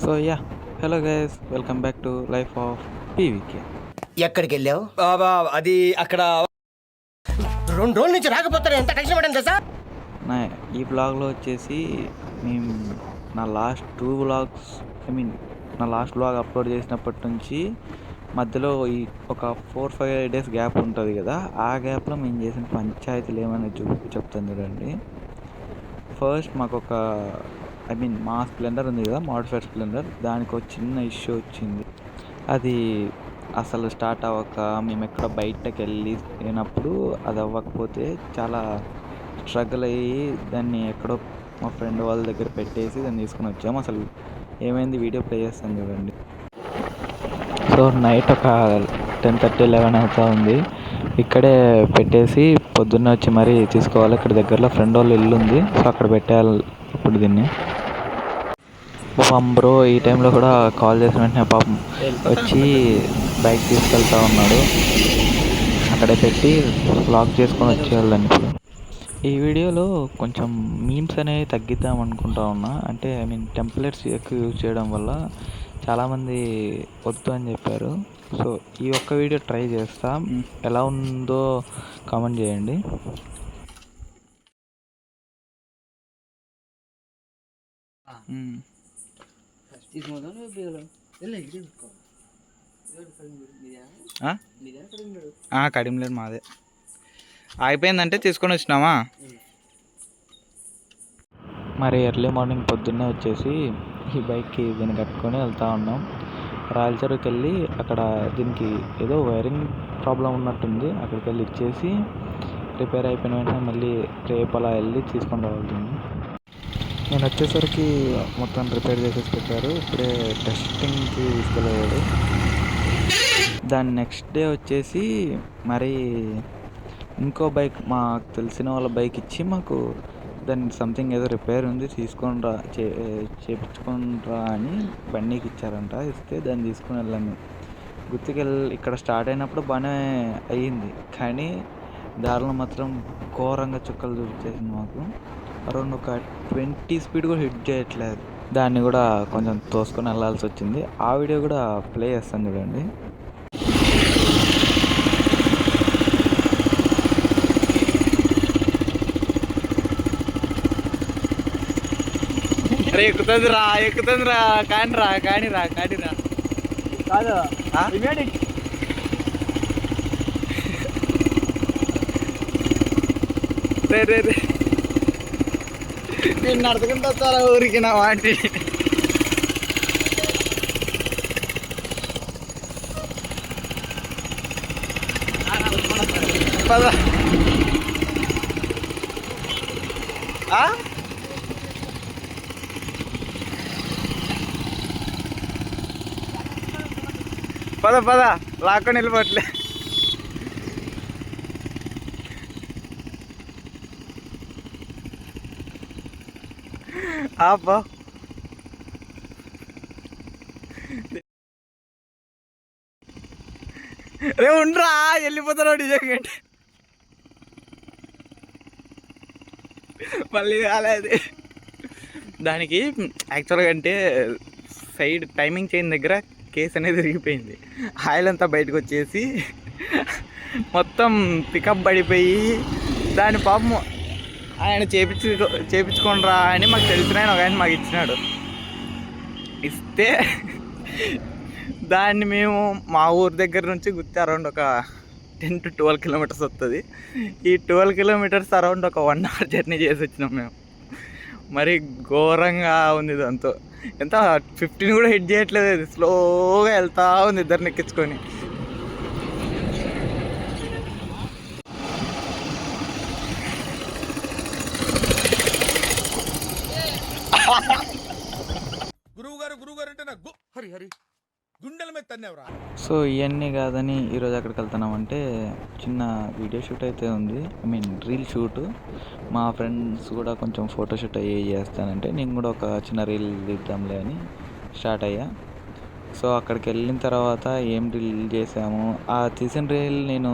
So yeah hello guys, welcome back to life of PVK. ఎక్కడికి వెళ్ళావు? అది అక్కడ 2 రోజుల నుంచి రాకపోతే ఎంత టెన్షన్ పడ్డాను తెలుసా? నా ఈ బ్లాగ్లో వచ్చేసి మేము నా లాస్ట్ 2 వ్లాగ్స్ నా లాస్ట్ వ్లాగ్ అప్లోడ్ చేసినప్పటి నుంచి మధ్యలో ఈ ఒక 4-5 డేస్ గ్యాప్ ఉంటుంది కదా, ఆ గ్యాప్లో మేము చేసిన పంచాయతీలు ఏమైనా చెప్తాను చూడండి. ఫస్ట్ మాకు ఒక మా స్ప్లెండర్ ఉంది కదా, మోడిఫైడ్ స్ప్లెండర్, దానికి ఒక చిన్న ఇష్యూ వచ్చింది. అది అసలు స్టార్ట్ అవ్వక మేము ఎక్కడ బయటకు వెళ్ళినప్పుడు అది అవ్వకపోతే చాలా స్ట్రగుల్ అయ్యి దాన్ని ఎక్కడో మా ఫ్రెండ్ వాళ్ళ దగ్గర పెట్టేసి దాన్ని తీసుకుని వచ్చాము. అసలు ఏమైంది వీడియో ప్లే చేస్తాను చూడండి. సో నైట్ ఒక 10:30-11 అవుతా ఉంది. ఇక్కడే పెట్టేసి పొద్దున్న వచ్చి మరీ తీసుకోవాలి. ఇక్కడ దగ్గరలో ఫ్రెండ్ వాళ్ళ ఇల్లు ఉంది, సో అక్కడ పెట్టేయాలి ఇప్పుడు దీన్ని. పాపం బ్రో ఈ టైంలో కూడా కాల్ చేసిన వెంటనే పాపం వచ్చి బైక్ తీసుకెళ్తా ఉన్నాడు. అక్కడే పెట్టి లాక్ చేసుకొని వచ్చేయాలని. ఇప్పుడు ఈ వీడియోలో కొంచెం మీమ్స్ అనేవి తగ్గిద్దాం అనుకుంటా ఉన్నా. అంటే టెంప్లెట్స్ ఎక్కువ యూజ్ చేయడం వల్ల చాలామంది వద్దు అని చెప్పారు. సో ఈ ఒక్క వీడియో ట్రై చేస్తా, ఎలా ఉందో కామెంట్ చేయండి. కడిమలేదు మాదే అయిపోయిందంటే తీసుకొని వచ్చినామా. మరి ఎర్లీ మార్నింగ్ పొద్దున్నే వచ్చేసి ఈ బైక్కి దీన్ని కట్టుకొని వెళ్తూ ఉన్నాం. రాయలచెరువుకి వెళ్ళి అక్కడ దీనికి ఏదో వైరింగ్ ప్రాబ్లం ఉన్నట్టుంది, అక్కడికి వెళ్ళి ఇచ్చేసి రిపేర్ అయిపోయిన వెంటనే మళ్ళీ రేపు అలా వెళ్ళి తీసుకొని రావాలి. నేను వచ్చేసరికి మొత్తం రిపేర్ చేసేసి పెట్టారు. ఇప్పుడే టెస్టింగ్కి తీసుకెళ్ళాడు. దాని నెక్స్ట్ డే వచ్చేసి మరి ఇంకో బైక్ మాకు తెలిసిన వాళ్ళ బైక్ ఇచ్చి మాకు దాన్ని సంథింగ్ ఏదో రిపేర్ ఉంది తీసుకొని రా చేపించుకొని రా అని బండికి ఇచ్చారంట. ఇస్తే దాన్ని తీసుకుని వెళ్ళాము. ఇక్కడ స్టార్ట్ అయినప్పుడు బాగానే అయ్యింది, కానీ దారిలో మాత్రం ఘోరంగా చుక్కలు చూపించేసింది మాకు. అరౌండ్ ఒక 20 స్పీడ్ కూడా హిట్ చేయట్లేదు. దాన్ని కూడా కొంచెం తోసుకొని వెళ్ళాల్సి వచ్చింది. ఆ వీడియో కూడా ప్లే చేస్తాను చూడండి. ఎక్కుతుందిరా కానిరా కాదు రే నేను నడుచుకుంటూ వస్తారా ఊరికి నా వాటి. పద పద పద లాక్కొని వెళ్ళిపోవట్లే. ఆపా రే ఉండరా, వెళ్ళిపోతారా నిజంగా. మళ్ళీ కాలేదు దానికి. యాక్చువల్గా అంటే సైడ్ టైమింగ్ చైన్ దగ్గర కేస్ అనేది విరిగిపోయింది. ఆయిల్ అంతా బయటకు వచ్చేసి మొత్తం పికప్ పడిపోయి దాని పాపం ఆయన చేపించుకొని రా అని మాకు తెలిసిన ఆయన ఒక ఆయన మాకు ఇచ్చినాడు. ఇస్తే దాన్ని మేము మా ఊరి దగ్గర నుంచి గుర్తి అరౌండ్ ఒక 10-12 కిలోమీటర్స్ వస్తుంది. ఈ 12 కిలోమీటర్స్ అరౌండ్ ఒక 1 అవర్ జర్నీ చేసి వచ్చినాం మేము. మరి ఘోరంగా ఉంది దాంతో. ఎంత 15 కూడా హిట్ చేయట్లేదు, అది స్లోగా వెళ్తా ఉంది ఇద్దరిని ఎక్కించుకొని. గురువుగారు అంటే నాకు హరి గుండెల మీద తన్నేవరా. సో ఇవన్నీ కాదని ఈరోజు ఎక్కడికి వెళ్తున్నామంటే చిన్న వీడియో షూట్ అయితే ఉంది. Reel shoot. మా ఫ్రెండ్స్ కూడా కొంచెం ఫోటోషూట్ అయ్యి చేస్తానంటే నేను కూడా ఒక చిన్న రీల్ తీద్దాంలే అని స్టార్ట్ అయ్యా. సో అక్కడికి వెళ్ళిన తర్వాత ఏం రీల్ చేసాము, ఆ తీసిన రీల్ నేను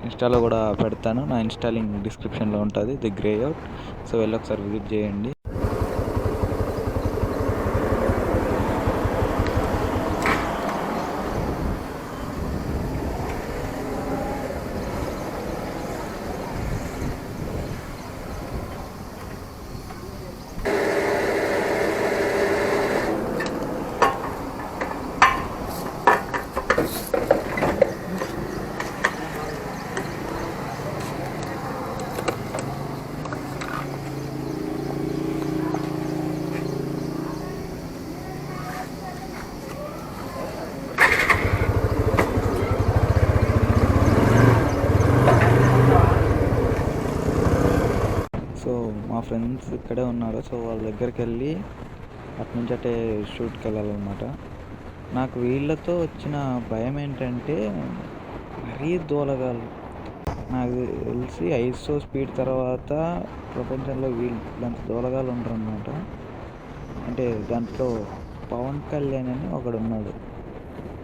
ఇన్స్టాలో కూడా పెడతాను. నా ఇన్స్టా లింక్ డిస్క్రిప్షన్లో ఉంటుంది, ది గ్రే అవుట్. సో వెళ్ళి ఒకసారి విజిట్ చేయండి. ఫ్రెండ్స్ ఇక్కడే ఉన్నారు. సో వాళ్ళ దగ్గరికి వెళ్ళి అటు నుంచి అటే షూట్కి వెళ్ళాలన్నమాట. నాకు వీళ్ళతో వచ్చిన భయం ఏంటంటే మరీ దూలగాలు. నాకు తెలిసి ఐసో స్పీడ్ తర్వాత ప్రపంచంలో వీళ్ళంత దూలగాలు ఉండరన్నమాట. అంటే దాంట్లో పవన్ కళ్యాణ్ అని ఒకడున్నాడు.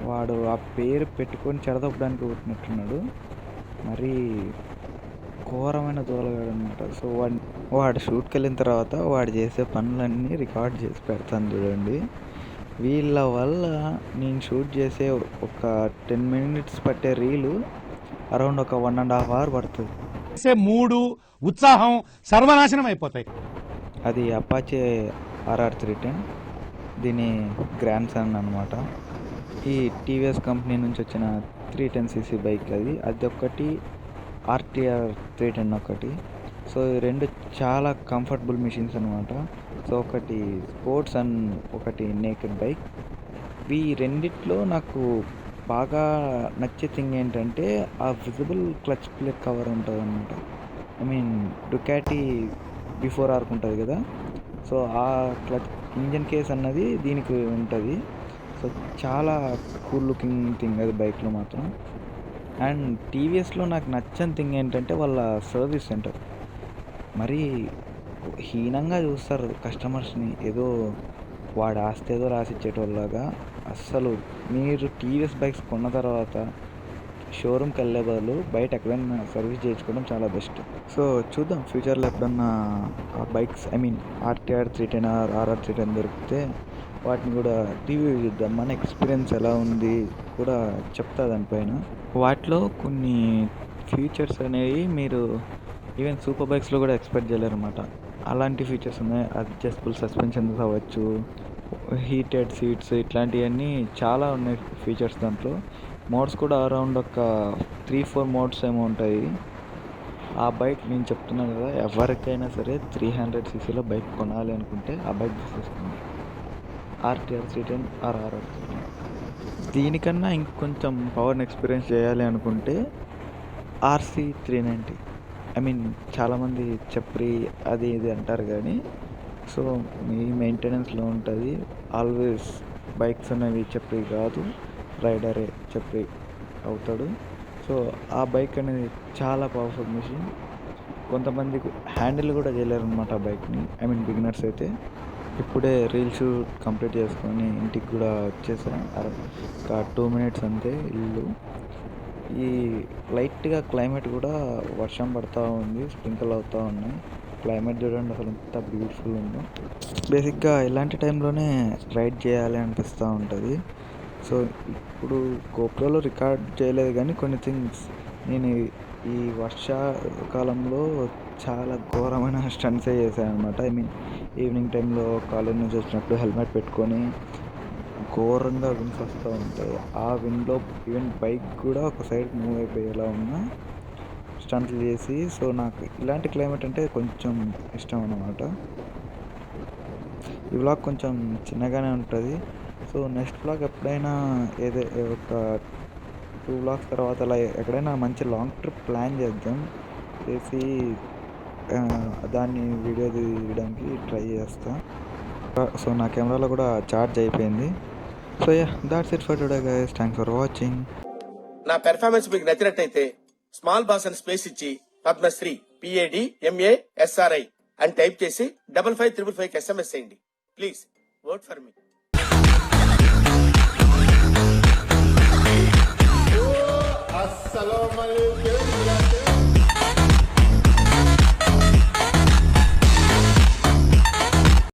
వాడు ఆ పేరు పెట్టుకొని చెడదొప్పడానికి పుట్టినట్టున్నాడు. మరీ ఘోరమైన దూలగాడు అనమాట. సో వాడు షూట్కి వెళ్ళిన తర్వాత వాడు చేసే పనులన్నీ రికార్డ్ చేసి పెడతాను చూడండి. వీళ్ళ వల్ల నేను షూట్ చేసే ఒక 10 minutes పట్టే రీలు అరౌండ్ ఒక 1.5 hours పడుతుంది. మూడు ఉత్సాహం సర్వనాశనం అయిపోతాయి. అది అపాచే RR310, దీని గ్రాండ్ సన్ అనమాట. ఈ టీవీఎస్ కంపెనీ నుంచి వచ్చిన 310cc బైక్ అది ఒకటి, RTR 310 ఒకటి. సో ఈ రెండు చాలా కంఫర్టబుల్ మిషన్స్ అనమాట. సో ఒకటి స్పోర్ట్స్ అండ్ ఒకటి నేకెడ్ బైక్. ఈ రెండిట్లో నాకు బాగా నచ్చే థింగ్ ఏంటంటే ఆ విజిబుల్ క్లచ్ ప్లేట్ కవర్ ఉంటుంది అనమాట. I mean Ducati before arc ఉంటుంది కదా, సో ఆ క్లచ్ ఇంజన్ కేస్ అన్నది దీనికి ఉంటుంది. సో చాలా కూల్ లుకింగ్ థింగ్ అది బైక్లో మాత్రం. అండ్ టీవీఎస్లో నాకు నచ్చని థింగ్ ఏంటంటే వాళ్ళ సర్వీస్ సెంటర్ మరీ హీనంగా చూస్తారు కస్టమర్స్ని. ఏదో వాడు ఆస్తి ఏదో రాసిచ్చేటోళ్ళగా. అస్సలు మీరు టీవీఎస్ బైక్స్ కొన్న తర్వాత షోరూమ్కి వెళ్ళే బదులు బయట ఎక్కడైనా సర్వీస్ చేయించుకోవడం చాలా బెస్ట్. సో చూద్దాం ఫ్యూచర్లో ఎప్పుడన్నా ఆ bikes I mean RTR 310 RR 310 దొరికితే వాటిని కూడా రివ్యూ చేద్దాం. మన ఎక్స్పీరియన్స్ ఎలా ఉంది కూడా చెప్తా దానిపైన. వాటిలో కొన్ని ఫీచర్స్ అనేవి మీరు ఈవెన్ సూపర్ బైక్స్లో కూడా ఎక్స్పెక్ట్ చేయలేరు అనమాట. అలాంటి ఫీచర్స్ ఉన్నాయి. అడ్జస్టబుల్ సస్పెన్షన్స్ అవ్వచ్చు, హీటెడ్ సీట్స్, ఇట్లాంటివన్నీ చాలా ఉన్నాయి ఫీచర్స్ దాంట్లో. మోడ్స్ కూడా అరౌండ్ ఒక 3-4 మోడ్స్ ఏమో ఉంటాయి. ఆ బైక్ నేను చెప్తున్నాను కదా, ఎవరికైనా సరే 300cc బైక్ కొనాలి అనుకుంటే ఆ బైక్ తీసేసుకోండి, RTR 310 RR 310. దీనికన్నా ఇంకొంచెం పవర్ని ఎక్స్పీరియన్స్ చేయాలి అనుకుంటే RC 390. ఐ మీన్ చాలామంది చప్రి అది ఇది అంటారు కానీ, సో మీ మెయింటెనెన్స్లో ఉంటుంది. ఆల్వేస్ బైక్స్ అనేవి చప్రి కాదు, రైడరే చప్రి అవుతాడు. సో ఆ బైక్ అనేది చాలా పవర్ఫుల్ మిషన్. కొంతమంది హ్యాండిల్ కూడా చేయలేరు అనమాట ఆ బైక్ని. ఐ మీన్ బిగినర్స్ అయితే. ఇప్పుడే రీల్ షూట్ కంప్లీట్ చేసుకొని ఇంటికి కూడా వచ్చేసా. ఒక 2 minutes అంతే ఇల్లు. ఈ లైట్గా క్లైమేట్ కూడా వర్షం పడుతూ ఉంది, స్ప్రింకిల్ అవుతూ ఉన్నాయి. క్లైమేట్ చూడండి అసలు ఎంత బ్యూటిఫుల్ ఉందో. బేసిక్గా ఇలాంటి టైంలోనే రైడ్ చేయాలి అనిపిస్తూ ఉంటుంది. సో ఇప్పుడు గోప్రోలో రికార్డ్ చేయలేదు కానీ కొన్ని థింగ్స్ నేను ఈ వర్షాకాలంలో చాలా ఘోరమైన స్టంట్సే చేశాను అనమాట. ఐ మీన్ ఈవినింగ్ టైంలో కాలేజ్ నుంచి వచ్చినప్పుడు హెల్మెట్ పెట్టుకొని ఘోరంగా విండ్స్ వస్తూ ఉంటాయి. ఆ విండ్లో ఈవెన్ బైక్ కూడా ఒక సైడ్ మూవ్ అయిపోయేలా ఉన్న స్టంట్లు చేసి. సో నాకు ఇలాంటి క్లైమేట్ అంటే కొంచెం ఇష్టం అన్నమాట. ఈ వ్లాగ్ కొంచెం చిన్నగానే ఉంటుంది. సో నెక్స్ట్ వ్లాగ్ ఎప్పుడైనా ఒక 2 vlogs తర్వాత అలా ఎక్కడైనా మంచి లాంగ్ ట్రిప్ ప్లాన్ చేద్దాం, చేసి దాన్ని వీడియో తీయడానికి ట్రై చేస్తా. సో నా కెమెరాలో కూడా ఛార్జ్ అయిపోయింది. So yeah, that's it for today guys. Thanks for watching. నా పెర్ఫార్మెన్స్ మీకు నచ్చినట్టయితే స్మాల్ బాస్ అని స్పేస్ ఇచ్చి పద్మశ్రీ PADMASRI అని టైప్ చేసి 5555 SMS చేయండి. Please vote for me.